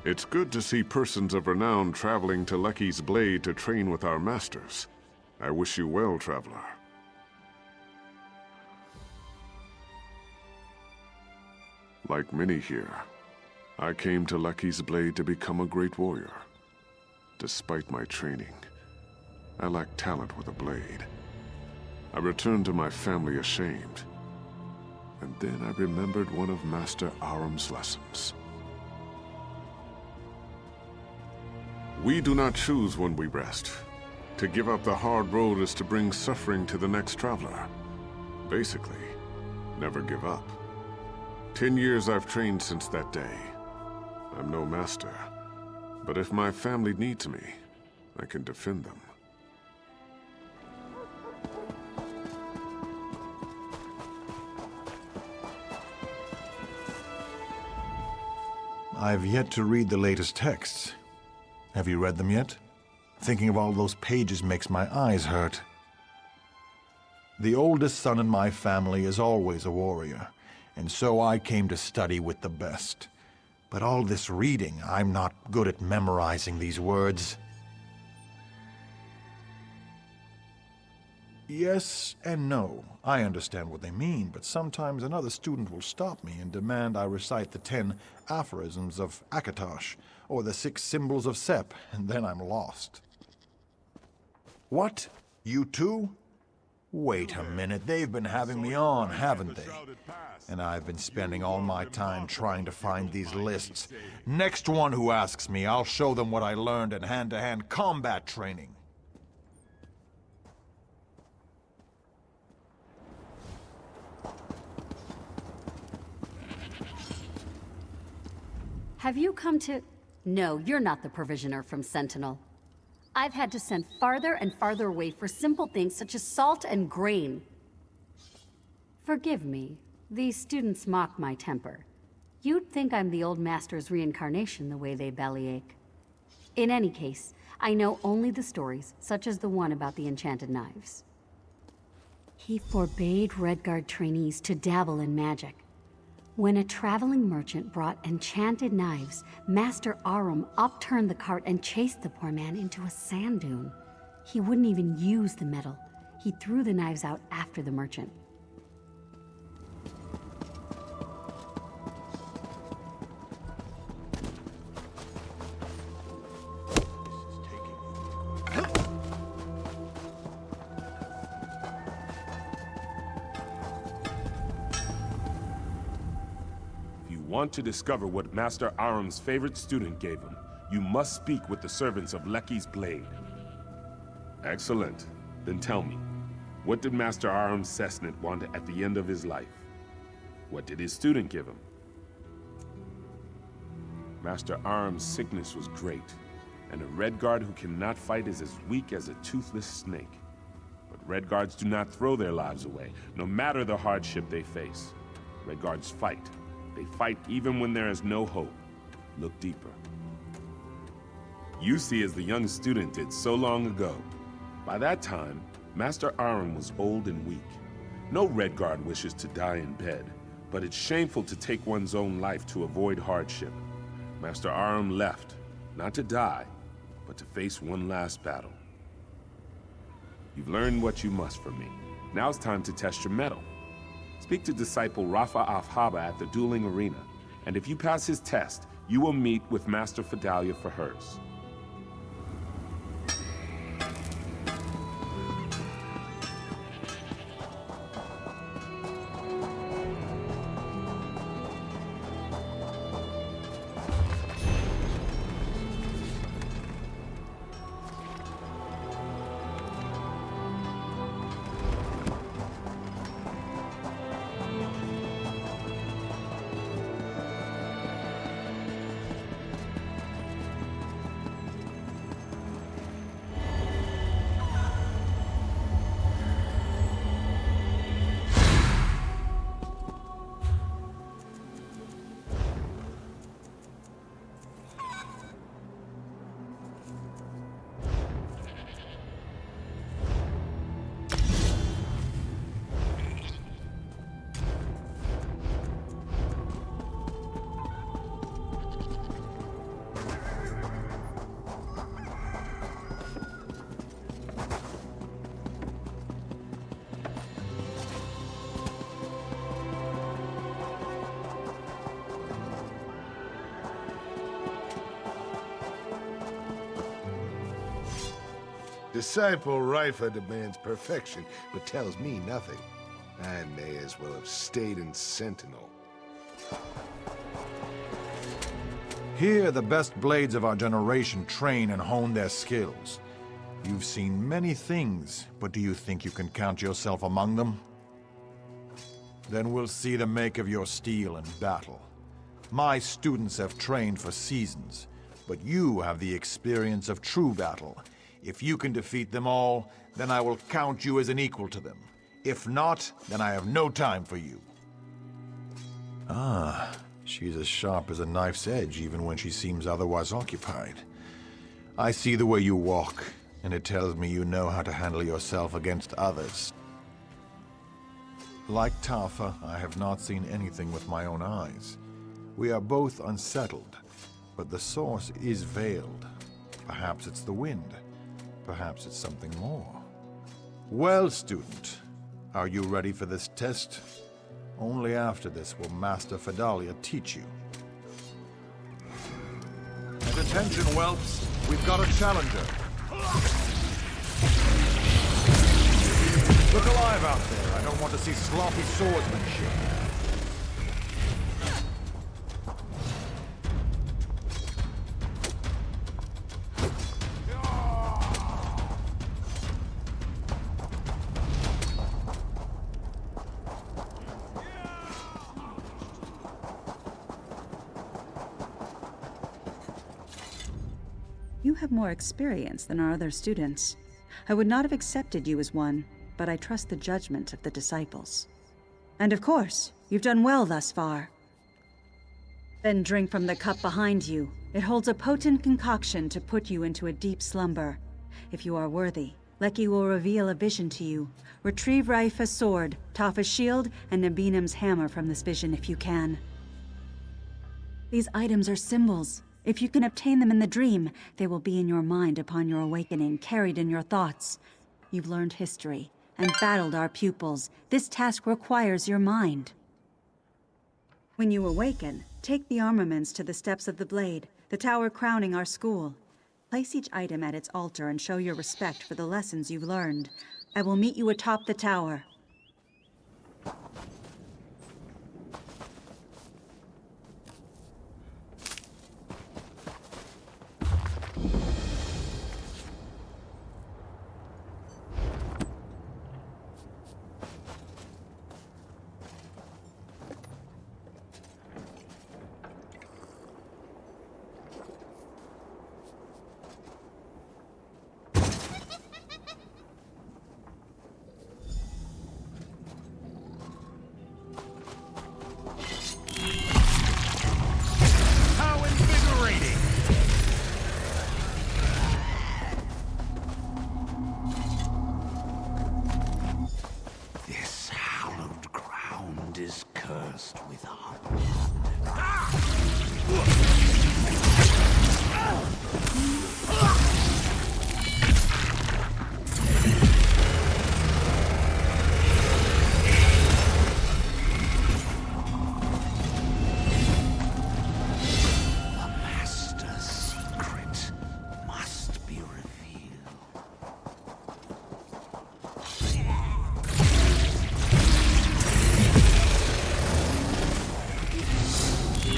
S: It's good to see persons of renown traveling to Lecky's Blade to train with our masters. I wish you well, traveler. Like many here, I came to Lecky's Blade to become a great warrior. Despite my training, I lack talent with a blade. I returned to my family ashamed. And then I remembered one of Master Aram's lessons. We do not choose when we rest. To give up the hard road is to bring suffering to the next traveler. Basically, never give up. 10 years I've trained since that day. I'm no master, but if my family needs me, I can defend them.
M: I've yet to read the latest texts. Have you read them yet? Thinking of all those pages makes my eyes hurt. The oldest son in my family is always a warrior, and so I came to study with the best. But all this reading, I'm not good at memorizing these words. Yes and no. I understand what they mean, but sometimes another student will stop me and demand I recite the 10 aphorisms of Akatosh, or the 6 symbols of Sep, and then I'm lost. What? You too? Wait a minute, they've been having me on, haven't they? And I've been spending all my time trying to find these lists. Next one who asks me, I'll show them what I learned in hand-to-hand combat training.
U: Have you come to... No, you're not the provisioner from Sentinel. I've had to send farther and farther away for simple things such as salt and grain. Forgive me. These students mock my temper. You'd think I'm the old master's reincarnation the way they bellyache. In any case, I know only the stories, such as the one about the enchanted knives. He forbade Redguard trainees to dabble in magic. When a traveling merchant brought enchanted knives, Master Aram upturned the cart and chased the poor man into a sand dune. He wouldn't even use the metal. He threw the knives out after the merchant.
A: Want to discover what Master Aram's favorite student gave him, you must speak with the servants of Lecky's Blade. Excellent. Then tell me, what did Master Aram Cessnant want at the end of his life? What did his student give him? Master Aram's sickness was great, and a Redguard who cannot fight is as weak as a toothless snake. But Redguards do not throw their lives away, no matter the hardship they face. Redguards fight. They fight even when there is no hope. Look deeper. You see as the young student did so long ago. By that time, Master Aram was old and weak. No Redguard wishes to die in bed, but it's shameful to take one's own life to avoid hardship. Master Aram left, not to die, but to face one last battle. You've learned what you must from me. Now it's time to test your mettle. Speak to disciple Rafa Afhaba at the dueling arena, and if you pass his test, you will meet with Master Fidalia for hers.
T: Disciple Rifa demands perfection, but tells me nothing. I may as well have stayed in Sentinel.
M: Here, the best blades of our generation train and hone their skills. You've seen many things, but do you think you can count yourself among them? Then we'll see the make of your steel in battle. My students have trained for seasons, but you have the experience of true battle. If you can defeat them all, then I will count you as an equal to them. If not, then I have no time for you. Ah, she's as sharp as a knife's edge even when she seems otherwise occupied. I see the way you walk, and it tells me you know how to handle yourself against others. Like Tafa, I have not seen anything with my own eyes. We are both unsettled, but the source is veiled. Perhaps it's the wind. Perhaps it's something more. Well, student, are you ready for this test? Only after this will Master Fedalia teach you. And attention, whelps, we've got a challenger. Look alive out there. I don't want to see sloppy swordsmanship.
G: You have more experience than our other students. I would not have accepted you as one, but I trust the judgment of the disciples. And of course, you've done well thus far. Then drink from the cup behind you. It holds a potent concoction to put you into a deep slumber. If you are worthy, Lecky will reveal a vision to you. Retrieve Raifa's sword, Tafa's shield, and Nabinim's hammer from this vision if you can. These items are symbols. If you can obtain them in the dream, they will be in your mind upon your awakening, carried in your thoughts. You've learned history and battled our pupils. This task requires your mind. When you awaken, take the armaments to the steps of the Blade, the tower crowning our school. Place each item at its altar and show your respect for the lessons you've learned. I will meet you atop the tower.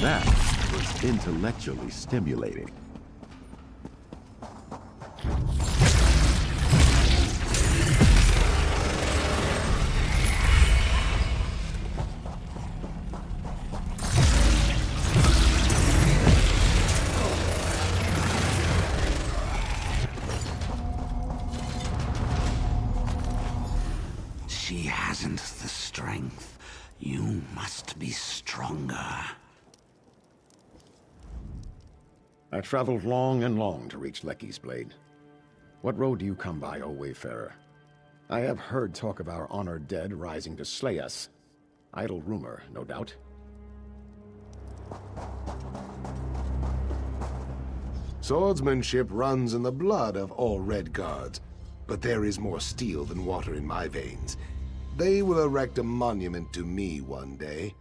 J: That was intellectually stimulating.
Q: She hasn't the strength. You must be stronger.
C: I traveled long and long to reach Lecky's Blade. What road do you come by, O Wayfarer? I have heard talk of our honored dead rising to slay us. Idle rumor, no doubt.
T: Swordsmanship runs in the blood of all Red Guards, but there is more steel than water in my veins. They will erect a monument to me one day.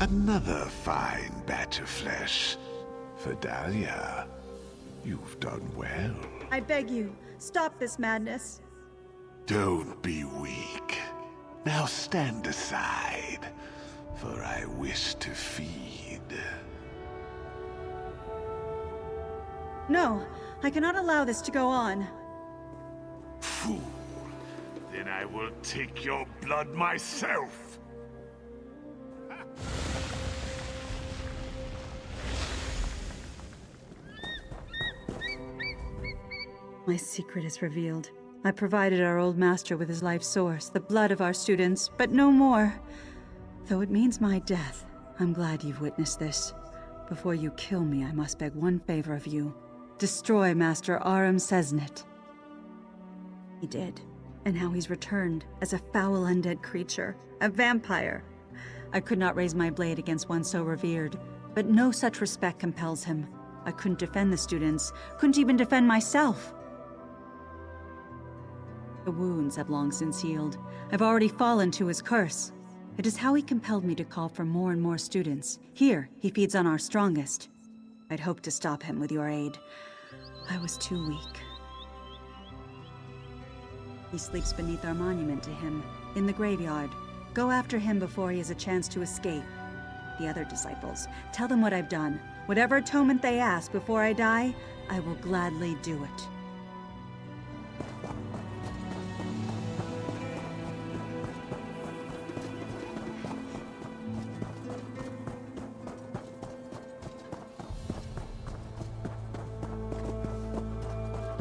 B: Another fine batch of flesh. Vidalia, you've done well.
G: I beg you, stop this madness.
B: Don't be weak. Now stand aside, for I wish to feed.
G: No, I cannot allow this to go on.
B: Fool. Then I will take your blood myself.
G: My secret is revealed. I provided our old master with his life source, the blood of our students, but no more. Though it means my death, I'm glad you've witnessed this. Before you kill me, I must beg one favor of you. Destroy Master Aram Sesnet. He did, and now he's returned as a foul undead creature, a vampire. I could not raise my blade against one so revered, but no such respect compels him. I couldn't defend the students, couldn't even defend myself. The wounds have long since healed. I've already fallen to his curse. It is how he compelled me to call for more and more students. Here, he feeds on our strongest. I'd hoped to stop him with your aid. I was too weak. He sleeps beneath our monument to him, in the graveyard. Go after him before he has a chance to escape. The other disciples, tell them what I've done. Whatever atonement they ask before I die, I will gladly do it.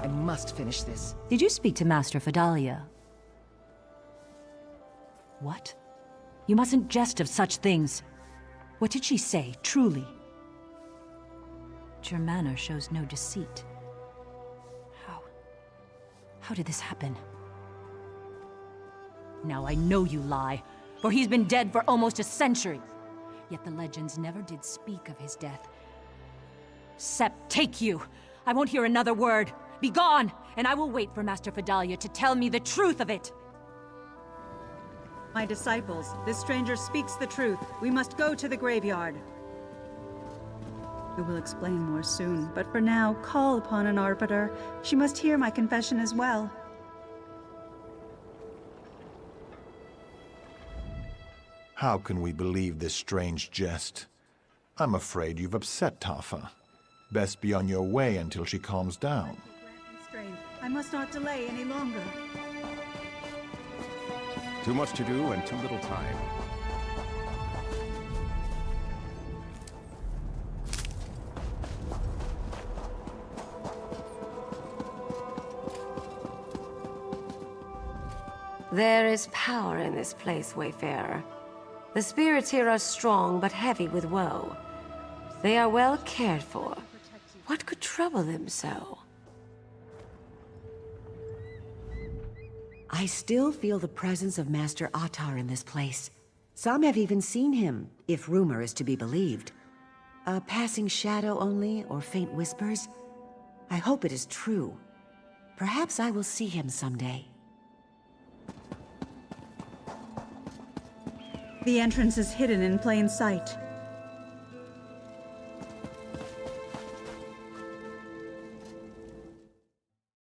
D: I must finish this.
R: Did you speak to Master Vidalia? What? You mustn't jest of such things. What did she say, truly? But your manner shows no deceit. How did this happen? Now I know you lie, for he's been dead for almost a century. Yet the legends never did speak of his death. Sept, take you! I won't hear another word. Be gone, and I will wait for Master Vidalia to tell me the truth of it.
G: My disciples, this stranger speaks the truth. We must go to the graveyard. We will explain more soon, but for now, call upon an arbiter. She must hear my confession as well.
M: How can we believe this strange jest? I'm afraid you've upset Tafa. Best be on your way until she calms down.
G: I must not delay any longer.
C: Too much to do and too little time.
H: There is power in this place, Wayfarer. The spirits here are strong, but heavy with woe. They are well cared for. What could trouble them so?
D: I still feel the presence of Master Atar in this place. Some have even seen him, if rumor is to be believed. A passing shadow only, or faint whispers? I hope it is true. Perhaps I will see him someday.
G: The entrance is hidden in plain sight.